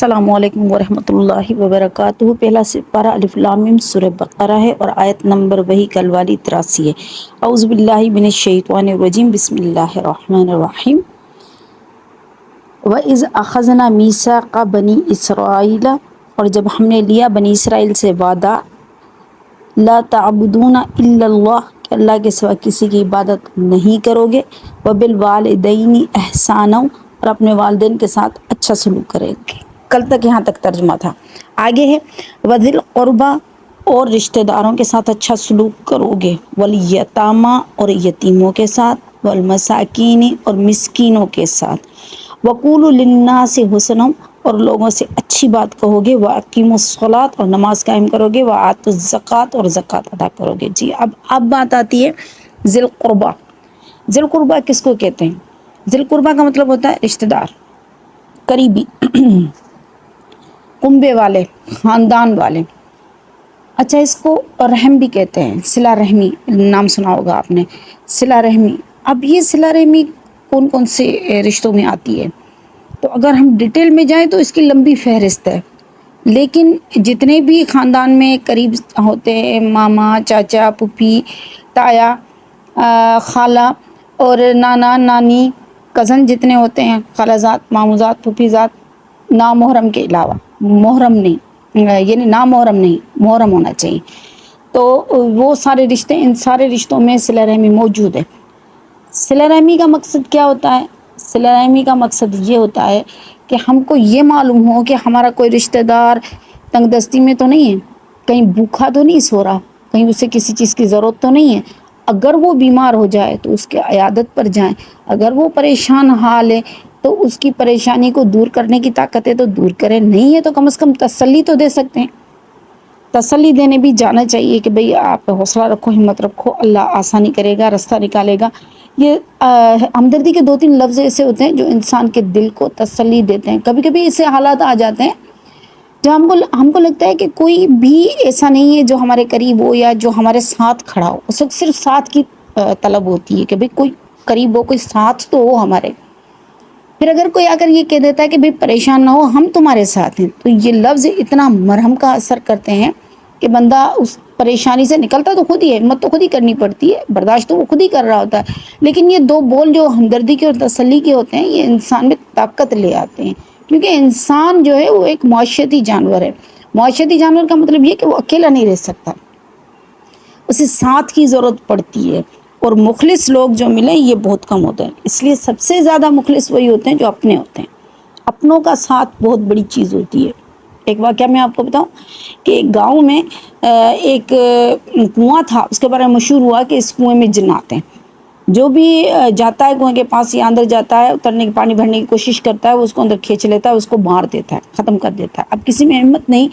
السلام علیکم ورحمۃ اللہ وبرکاتہ۔ پہلا سپارہ الف لام میم سورہ بقرہ ہے اور آیت نمبر وہی کل والی 83 ہے۔ اعوذ باللہ من الشیطان الرجیم، بسم اللہ الرحمن الرحیم۔ وَإِذْ أَخَذْنَا مِيثَاقَ بَنِي إِسْرَائِيلَ، اور جب ہم نے لیا بنی اسرائیل سے وعدہ، لا تعبدون الا اللہ، کہ اللہ کے سوا کسی کی عبادت نہیں کرو گے، وبالوالدین احسانا، اور اپنے والدین کے ساتھ اچھا سلوک کرے گے۔ کل تک یہاں تک ترجمہ تھا، آگے ہے وذی القربیٰ، اور رشتہ داروں کے ساتھ اچھا سلوک کرو گے، والیتامیٰ، اور یتیموں کے ساتھ، والمساکین، اور مسکینوں کے ساتھ، وقولوا للناس حسنا، اور لوگوں سے اچھی بات کہو گے، واقیموا الصلاۃ، اور نماز قائم کرو گے، وآتوا الزکوٰۃ، اور زکوٰۃ ادا کرو گے۔ جی اب بات آتی ہے ذی القربیٰ۔ ذی القربیٰ کس کو کہتے ہیں؟ ذی القربیٰ کا مطلب ہوتا ہے رشتہ دار، قریبی، کنبے والے، خاندان والے۔ اچھا، اس کو رحم بھی کہتے ہیں، صلہ رحمی، نام سنا ہوگا آپ نے، صلہ رحمی۔ اب یہ صلہ رحمی کون کون سے رشتوں میں آتی ہے؟ تو اگر ہم ڈیٹیل میں جائیں تو اس کی لمبی فہرست ہے، لیکن جتنے بھی خاندان میں قریب ہوتے ہیں، ماما، چاچا، پھوپھی، تایا، خالہ، اور نانا، نانی، کزن جتنے ہوتے ہیں، خالہ زاد، مامو زاد، پھوپھی زاد، نامحرم کے علاوہ، محرم نہیں، یعنی نامحرم نہیں، محرم ہونا چاہیے، تو وہ سارے رشتے، ان سارے رشتوں میں صلہ رحمی موجود ہے۔ صلہ رحمی کا مقصد کیا ہوتا ہے؟ صلہ رحمی کا مقصد یہ ہوتا ہے کہ ہم کو یہ معلوم ہو کہ ہمارا کوئی رشتہ دار تنگ دستی میں تو نہیں ہے، کہیں بھوکھا تو نہیں سو رہا، کہیں اسے کسی چیز کی ضرورت تو نہیں ہے۔ اگر وہ بیمار ہو جائے تو اس کے عیادت پر جائیں، اگر وہ پریشان حال ہے تو اس کی پریشانی کو دور کرنے کی طاقت ہے تو دور کریں، نہیں ہے تو کم از کم تسلی تو دے سکتے ہیں۔ تسلی دینے بھی جانا چاہیے کہ بھئی آپ حوصلہ رکھو، ہمت رکھو، اللہ آسانی کرے گا، رستہ نکالے گا۔ یہ ہمدردی کے دو تین لفظ ایسے ہوتے ہیں جو انسان کے دل کو تسلی دیتے ہیں۔ کبھی کبھی ایسے حالات آ جاتے ہیں جو ہم کو لگتا ہے کہ کوئی بھی ایسا نہیں ہے جو ہمارے قریب ہو یا جو ہمارے ساتھ کھڑا ہو، اس وقت صرف ساتھ کی طلب ہوتی ہے کہ بھئی کوئی قریب ہو، کوئی ساتھ تو ہو ہمارے۔ پھر اگر کوئی آ کر یہ کہہ دیتا ہے کہ بھئی پریشان نہ ہو، ہم تمہارے ساتھ ہیں، تو یہ لفظ اتنا مرہم کا اثر کرتے ہیں کہ بندہ اس پریشانی سے نکلتا تو خود ہی ہے، ہمت تو خود ہی کرنی پڑتی ہے، برداشت تو وہ خود ہی کر رہا ہوتا ہے، لیکن یہ دو بول جو ہمدردی کے اور تسلی کے ہوتے ہیں، یہ انسان میں طاقت لے آتے ہیں، کیونکہ انسان جو ہے وہ ایک معاشرتی جانور ہے۔ معاشرتی جانور کا مطلب یہ کہ وہ اکیلا نہیں رہ سکتا، اسے ساتھ کی ضرورت پڑتی ہے، اور مخلص لوگ جو ملیں یہ بہت کم ہوتے ہیں۔ اس لیے سب سے زیادہ مخلص وہی ہوتے ہیں جو اپنے ہوتے ہیں۔ اپنوں کا ساتھ بہت بڑی چیز ہوتی ہے۔ ایک واقعہ میں آپ کو بتاؤں کہ ایک گاؤں میں ایک کنواں تھا، اس کے بارے میں مشہور ہوا کہ اس کنویں میں جن آتے ہیں، جو بھی جاتا ہے کنویں کے پاس یا اندر جاتا ہے، اترنے کی، پانی بھرنے کی کوشش کرتا ہے، وہ اس کو اندر کھینچ لیتا ہے، اس کو مار دیتا ہے، ختم کر دیتا ہے۔ اب کسی میں ہمت نہیں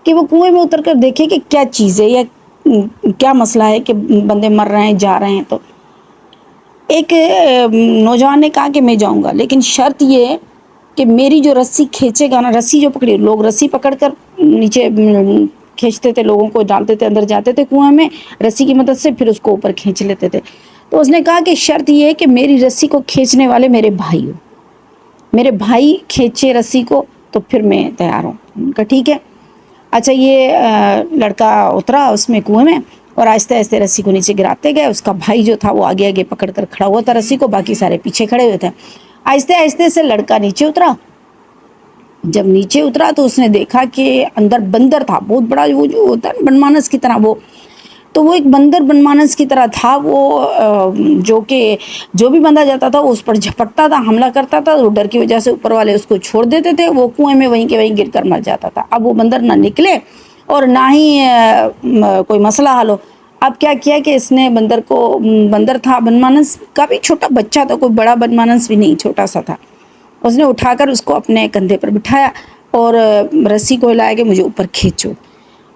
کہ وہ کنویں میں اتر کر دیکھے کہ کیا چیز ہے یا کیا مسئلہ ہے کہ بندے مر رہے ہیں، جا رہے ہیں۔ تو ایک نوجوان نے کہا کہ میں جاؤں گا، لیکن شرط یہ ہے کہ میری جو رسی کھینچے گا نا، رسی جو پکڑی، لوگ رسی پکڑ کر نیچے کھینچتے تھے، لوگوں کو ڈالتے تھے، اندر جاتے تھے کنویں میں رسی کی مدد سے، پھر اس کو اوپر کھینچ لیتے تھے۔ تو اس نے کہا کہ شرط یہ ہے کہ میری رسی کو کھینچنے والے میرے بھائی ہو، میرے بھائی کھینچے رسی کو تو پھر میں تیار ہوں۔ ان کا ٹھیک ہے۔ اچھا، یہ لڑکا اترا اس میں کنویں میں اور آہستہ آہستہ رسی کو نیچے گراتے گئے۔ اس کا بھائی جو تھا وہ آگے آگے پکڑ کر کھڑا ہوا تھا رسی کو، باقی سارے پیچھے کھڑے ہوئے تھے۔ آہستہ آہستہ سے لڑکا نیچے اترا۔ جب نیچے اترا تو اس نے دیکھا کہ اندر بندر تھا، بہت بڑا، وہ جو ہوتا ہے بن مانس کی طرح، تو وہ ایک بندر بن مانس کی طرح تھا، وہ جو کہ جو بھی بندہ جاتا تھا وہ اس پر جھپٹتا تھا، حملہ کرتا تھا، وہ ڈر کی وجہ سے اوپر والے اس کو چھوڑ دیتے تھے، وہ کنویں میں وہیں کے وہیں گر کر مر جاتا تھا۔ اب وہ بندر نہ نکلے اور نہ ہی کوئی مسئلہ حل ہو۔ اب کیا کیا کہ اس نے بندر کو، بندر تھا بن مانس کا بھی چھوٹا بچہ تھا، کوئی بڑا بن مانس بھی نہیں، چھوٹا سا تھا، اس نے اٹھا کر اس کو اپنے کندھے پر بٹھایا اور رسی کو ہلایا کہ مجھے اوپر کھینچو۔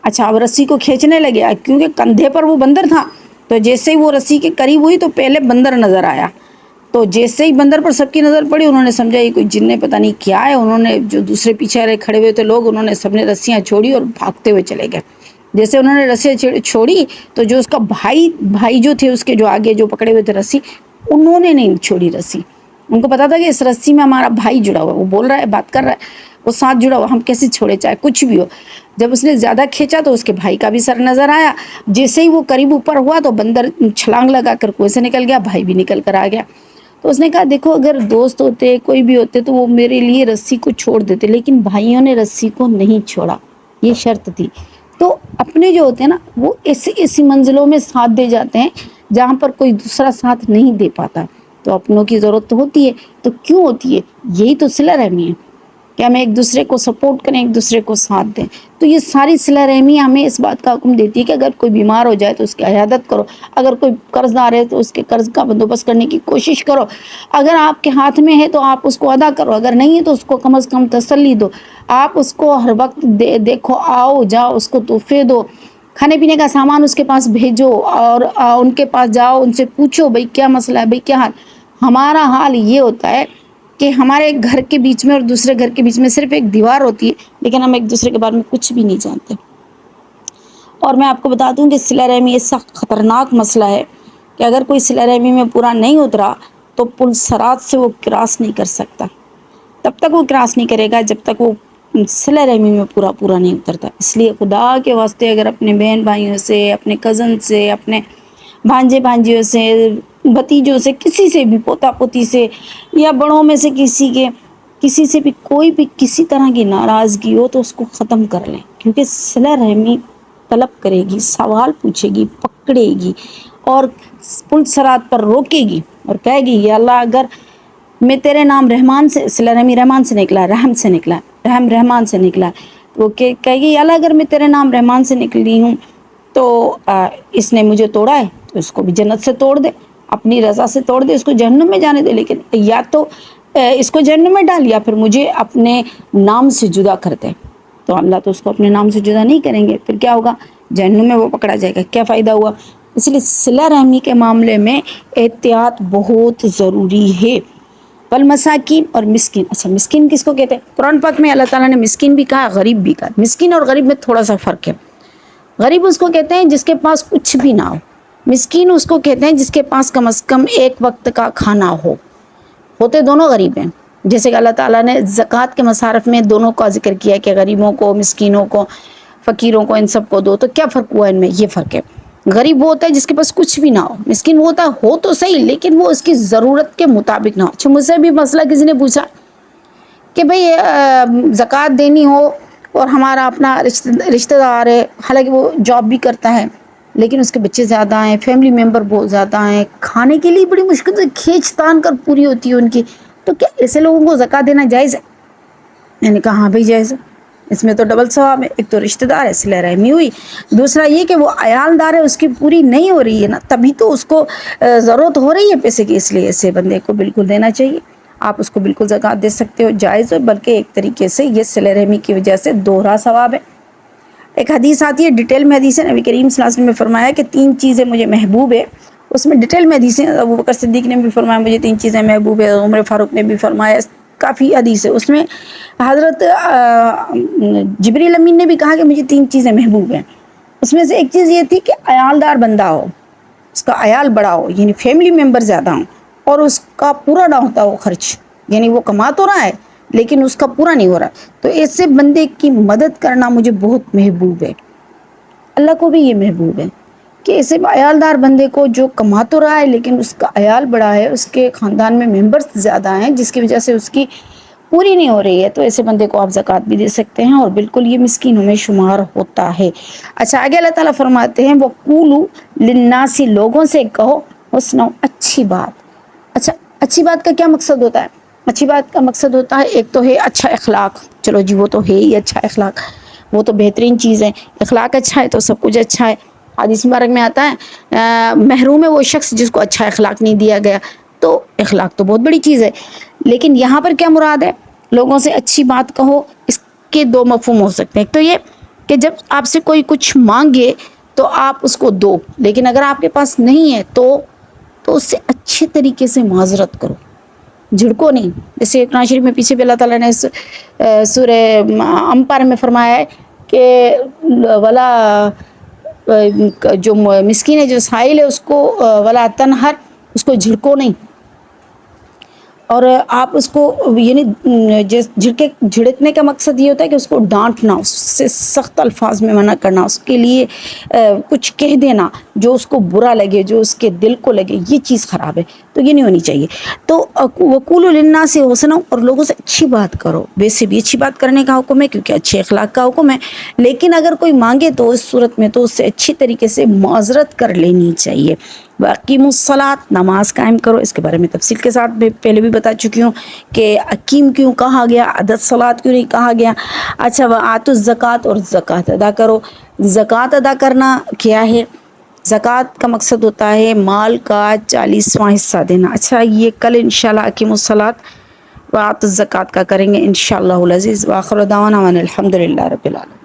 اچھا، اب رسی کو کھینچنے لگے، کیونکہ کندھے پر وہ بندر تھا، تو جیسے ہی وہ رسی کے قریب ہوئی تو پہلے بندر نظر آیا، تو جیسے ہی بندر پر سب کی نظر پڑی، انہوں نے سمجھا یہ کوئی جن نے پتہ نہیں کیا ہے، انہوں نے جو دوسرے پیچھے کھڑے ہوئے تھے لوگ، انہوں نے سب نے رسیاں چھوڑی اور بھاگتے ہوئے چلے گئے۔ جیسے انہوں نے رسیاں چھوڑی تو جو اس کا بھائی جو تھے اس کے جو آگے جو پکڑے ہوئے تھے رسی، انہوں نے نہیں چھوڑی رسی، ان کو پتا تھا کہ اس رسی میں ہمارا بھائی جڑا ہوا ہے، وہ بول رہا ہے، بات کر رہا ہے، وہ ساتھ جڑا ہوا، ہم کیسے چھوڑے چاہے کچھ بھی ہو. جب اس نے زیادہ کھینچا تو اس کے بھائی کا بھی سر نظر آیا، جیسے ہی وہ قریب اوپر ہوا تو بندر چھلانگ لگا کر کنویں سے نکل گیا، بھائی بھی نکل کر آ گیا. تو اس نے کہا دیکھو اگر دوست ہوتے کوئی بھی ہوتے تو وہ میرے لیے رسی کو چھوڑ دیتے، لیکن بھائیوں نے رسی کو نہیں چھوڑا، یہ شرط تھی. تو اپنے جو ہوتے ہیں نا وہ ایسی منزلوں میں ساتھ دے جاتے ہیں جہاں پر کوئی دوسرا ساتھ نہیں دے پاتا. تو اپنوں کی ضرورت تو ہوتی ہے، تو کیوں ہوتی ہے؟ یہی تو صلہ رحمی ہے کہ ہم ایک دوسرے کو سپورٹ کریں، ایک دوسرے کو ساتھ دیں. تو یہ ساری صلہ رحمی ہمیں اس بات کا حکم دیتی ہے کہ اگر کوئی بیمار ہو جائے تو اس کی عیادت کرو، اگر کوئی قرض دار ہے تو اس کے قرض کا بندوبست کرنے کی کوشش کرو، اگر آپ کے ہاتھ میں ہے تو آپ اس کو ادا کرو، اگر نہیں ہے تو اس کو کم از کم تسلی دو. آپ اس کو ہر وقت دیکھو، آؤ جاؤ، اس کو تحفے دو، کھانے پینے کا سامان اس کے پاس بھیجو، اور ان کے پاس جاؤ، ان سے پوچھو بھائی کیا مسئلہ ہے، بھائی کیا حال. ہمارا حال یہ ہوتا ہے کہ ہمارے گھر کے بیچ میں اور دوسرے گھر کے بیچ میں صرف ایک دیوار ہوتی ہے، لیکن ہم ایک دوسرے کے بارے میں کچھ بھی نہیں جانتے. اور میں آپ کو بتا دوں کہ صلہ رحمی ایسا خطرناک مسئلہ ہے کہ اگر کوئی صلہ رحمی میں پورا نہیں اترا تو پل صراط سے وہ کراس نہیں کر سکتا. تب تک وہ کراس نہیں کرے گا جب تک وہ صلہ رحمی میں پورا نہیں اترتا. اس لیے خدا کے واسطے اگر اپنے بہن بھائیوں سے، اپنے کزن سے، اپنے بھانجے بھانجیوں سے، بھتیجوں سے، کسی سے بھی، پوتا پوتی سے، یا بڑوں میں سے کسی سے بھی کوئی بھی کسی طرح کی ناراضگی ہو تو اس کو ختم کر لیں. کیونکہ صلہ رحمی طلب کرے گی، سوال پوچھے گی، پکڑے گی اور پل صراط پر روکے گی اور کہے گی یا اللہ اگر میں تیرے نام رحمان سے، صلہ رحمی رحمان سے نکلا، رحم سے نکلا، رحم رحمان سے نکلا، وہ کہے گی یا اللہ اگر میں تیرے نام رحمان سے نکلی ہوں تو اس نے مجھے توڑا ہے تو اس کو بھی جنت سے توڑ دے، اپنی رضا سے توڑ دے، اس کو جہنم میں جانے دے، لیکن یا تو اس کو جہنم میں ڈال یا پھر مجھے اپنے نام سے جدا کر دے. تو اللہ تو اس کو اپنے نام سے جدا نہیں کریں گے، پھر کیا ہوگا؟ جہنم میں وہ پکڑا جائے گا. کیا فائدہ ہوا؟ اس لیے صلہ رحمی کے معاملے میں احتیاط بہت ضروری ہے. والمساکین اور مسکین. اچھا مسکین کس کو کہتے ہیں؟ قرآن پاک میں اللہ تعالیٰ نے مسکین بھی کہا، غریب بھی کہا. مسکین اور غریب میں تھوڑا سا فرق ہے. غریب اس کو کہتے ہیں جس کے پاس کچھ بھی نہ ہو. مسکین اس کو کہتے ہیں جس کے پاس کم از کم ایک وقت کا کھانا ہو. ہوتے دونوں غریب ہیں. جیسے کہ اللہ تعالیٰ نے زکوٰۃ کے مصارف میں دونوں کا ذکر کیا کہ غریبوں کو، مسکینوں کو، فقیروں کو، ان سب کو دو. تو کیا فرق ہوا ان میں؟ یہ فرق ہے. غریب وہ ہوتا ہے جس کے پاس کچھ بھی نہ ہو. مسکین وہ ہوتا ہے ہو تو صحیح لیکن وہ اس کی ضرورت کے مطابق نہ ہو. اچھا مجھ سے بھی مسئلہ کسی نے پوچھا کہ بھئی زکوٰۃ دینی ہو اور ہمارا اپنا رشتہ دار ہے، حالانکہ وہ جاب بھی کرتا ہے لیکن اس کے بچے زیادہ ہیں، فیملی ممبر بہت زیادہ ہیں، کھانے کے لیے بڑی مشکل سے کھینچ تان کر پوری ہوتی ہے ان کی، تو کیا ایسے لوگوں کو زکوٰۃ دینا جائز ہے؟ میں نے کہا ہاں بھائی جائز ہے. اس میں تو ڈبل ثواب ہے. ایک تو رشتہ دار ہے، صلہ رحمی ہوئی، دوسرا یہ کہ وہ عیال دار ہے، اس کی پوری نہیں ہو رہی ہے نا، تبھی تو اس کو ضرورت ہو رہی ہے پیسے کی. اس لیے ایسے بندے کو بالکل دینا چاہیے. آپ اس کو بالکل زکوٰۃ دے سکتے ہو، جائز ہو، بلکہ ایک طریقے سے یہ صلہ رحمی کی وجہ سے دوہرا ثواب ہے. ایک حدیث آتی ہے، ڈیٹیل میں حدیث ہے، نبی کریم صلی اللہ علیہ وسلم نے فرمایا کہ 3 چیزیں مجھے محبوب ہے. اس میں ڈیٹیل میں حدیثیں، ابوبکر صدیق نے بھی فرمایا مجھے 3 چیزیں محبوب ہے، عمر فاروق نے بھی فرمایا، کافی حدیث ہے. اس میں حضرت جبریل امین نے بھی کہا کہ مجھے 3 چیزیں محبوب ہیں. اس میں سے ایک چیز یہ تھی کہ عیالدار بندہ ہو، اس کا عیال بڑا ہو، یعنی فیملی ممبر زیادہ ہوں، اور اس کا پورا نہ ہوتا ہو خرچ، یعنی وہ کما تو رہا ہے لیکن اس کا پورا نہیں ہو رہا. تو ایسے بندے کی مدد کرنا مجھے بہت محبوب ہے. اللہ کو بھی یہ محبوب ہے کہ ایسے عیالدار بندے کو جو کما تو رہا ہے لیکن اس کا عیال بڑا ہے، اس کے خاندان میں ممبرز زیادہ ہیں جس کی وجہ سے اس کی پوری نہیں ہو رہی ہے، تو ایسے بندے کو آپ زکوٰۃ بھی دے سکتے ہیں اور بالکل یہ مسکینوں میں شمار ہوتا ہے. اچھا آگے اللہ تعالیٰ فرماتے ہیں وَقُولُوا لِلنَّاسِ، لوگوں سے کہو، حسنا، اچھی بات. اچھا اچھی بات کا کیا مقصد ہوتا ہے؟ اچھی بات کا مقصد ہوتا ہے ایک تو ہے اچھا اخلاق. چلو جی وہ تو ہے ہی اچھا اخلاق، وہ تو بہترین چیز ہے. اخلاق اچھا ہے تو سب کچھ اچھا ہے. حدیث مبارک میں آتا ہے محروم ہے وہ شخص جس کو اچھا اخلاق نہیں دیا گیا. تو اخلاق تو بہت بڑی چیز ہے، لیکن یہاں پر کیا مراد ہے؟ لوگوں سے اچھی بات کہو، اس کے 2 مفہوم ہو سکتے ہیں. ایک تو یہ کہ جب آپ سے کوئی کچھ مانگے تو آپ اس کو دو، لیکن اگر آپ کے پاس نہیں ہے تو اس سے اچھے طریقے سے معذرت کرو، جھڑکو نہیں. جیسے قرآن شریف میں پیچھے بھی اللہ تعالیٰ نے سورہ انفال میں فرمایا ہے کہ ولا جو مسکین ہے، جو سائل ہے، اس کو ولا تنہر، اس کو جھڑکو نہیں. اور آپ اس کو یعنی جھڑکنے کا مقصد یہ ہوتا ہے کہ اس کو ڈانٹنا، اس سے سخت الفاظ میں منع کرنا، اس کے لیے کچھ کہہ دینا جو اس کو برا لگے، جو اس کے دل کو لگے، یہ چیز خراب ہے، تو یہ نہیں ہونی چاہیے۔ تو وقولوا للناس حسنا، اور لوگوں سے اچھی بات کرو، ویسے بھی اچھی بات کرنے کا حکم ہے کیونکہ اچھے اخلاق کا حکم ہے، لیکن اگر کوئی مانگے تو اس صورت میں تو اس سے اچھی طریقے سے معذرت کر لینی چاہیے۔ واقیموا الصلاۃ، نماز قائم کرو، اس کے بارے میں تفصیل کے ساتھ پہلے بھی بتا چکی ہوں کہ اقیم کیوں کہا گیا، عدد صلاۃ کیوں نہیں کہا گیا۔ اچھا، وآتوا الزکوٰۃ، اور زکوٰۃ ادا کرو۔ زکوٰۃ ادا کرنا کیا ہے؟ زکوٰۃ کا مقصد ہوتا ہے مال کا 40واں حصہ دینا۔ اچھا، یہ کل انشاءاللہ اقیموا الصلاۃ وآتوا الزکوٰۃ کا کریں گے انشاءاللہ العزیز۔ وآخر دعوانا ان الحمد للہ رب العالمین۔